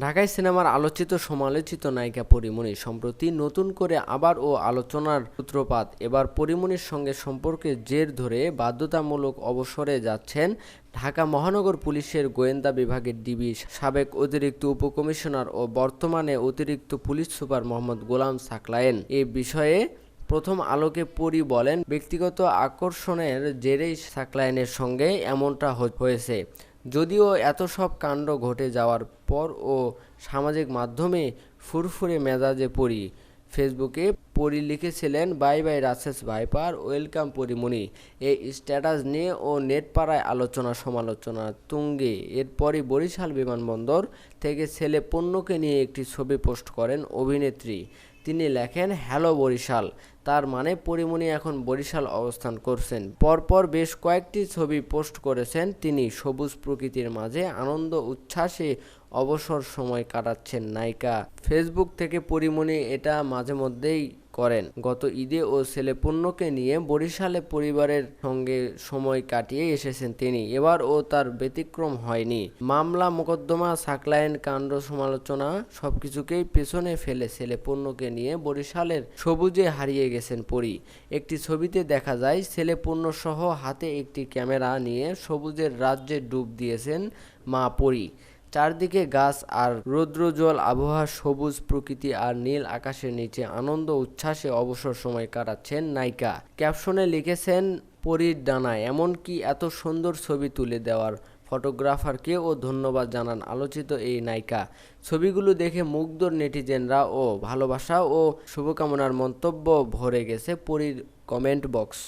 ঢাকাই সিনেমার আলোচিত সমালোচিত নায়িকা পরীমণি সম্প্রতি নতুন করে আবারও আলোচনার সূত্রপাত। এবার পরীমণির সঙ্গে সম্পর্কের জের ধরে বাধ্যতামূলক অবসরে যাচ্ছেন ঢাকা মহানগর পুলিশের গোয়েন্দা বিভাগের ডিবি সাবেক অতিরিক্ত উপকমিশনার ও বর্তমানে অতিরিক্ত পুলিশ সুপার মোহাম্মদ গোলাম সাকলায়েন। এ বিষয়ে প্রথম আলোকে পরী বলেন, ব্যক্তিগত আকর্ষণের জেরেই সাকলায়েনের সঙ্গে এমনটা হয়েছে। যদিও এত সব কাণ্ড ঘটে যাওয়ার পরও সামাজিক মাধ্যমে ফুরফুরে মেজাজে পরী। ফেসবুকে পরী লিখেছিলেন, bye bye Russell's viper, welcome Porimoni. এই স্ট্যাটাস নিয়ে ও নেটপাড়ায় আলোচনা সমালোচনা তুঙ্গে। এরপরই বরিশাল বিমানবন্দর থেকে ছেলে পণ্যকে নিয়ে একটি ছবি পোস্ট করেন অভিনেত্রী। তিনি লেখেন, হ্যালো বরিশাল। তার মানে পরীমণি এখন বরিশাল অবস্থান করছেন। পরপর বেশ কয়েকটি ছবি পোস্ট করেছেন তিনি। সবুজ প্রকৃতির মাঝে আনন্দ উচ্ছ্বাসে অবসর সময় কাটাচ্ছেন নায়িকা। ফেসবুক থেকে পরীমণি এটা মাঝে মধ্যেই করেন। গত ঈদে ও ছেলেপুণ্যকে নিয়ে বরিশালে পরিবারের সঙ্গে সময় কাটিয়ে এসেছেন তিনি। এবারও তার ব্যতিক্রম হয়নি। মামলা মোকদ্দমা, সাকলায়েন কাণ্ড, সমালোচনা সবকিছুকেই পেছনে ফেলে ছেলেপুণ্যকে নিয়ে বরিশালের সবুজে হারিয়ে গেছেন পরী। একটি ছবিতে দেখা যায় ছেলেপুণ্য সহ হাতে একটি ক্যামেরা নিয়ে সবুজের রাজ্যে ডুব দিয়েছেন মা পরী। চারদিকে গাছ আর রৌদ্রোজ্জ্বল আবহাওয়া, সবুজ প্রকৃতি আর নীল আকাশের নিচে আনন্দ উচ্ছ্বাসে অবসর সময় কাটাচ্ছেন নায়িকা। ক্যাপশনে লিখেছেন, পরীর ডানায়। এমনকি এত সুন্দর ছবি তুলে দেওয়ার ফটোগ্রাফারকেও ধন্যবাদ জানান আলোচিত এই নায়িকা। ছবিগুলো দেখে মুগ্ধ নেটিজেনরা ও ভালোবাসা ও শুভকামনার মন্তব্য ভরে গেছে পরীর কমেন্ট বক্স।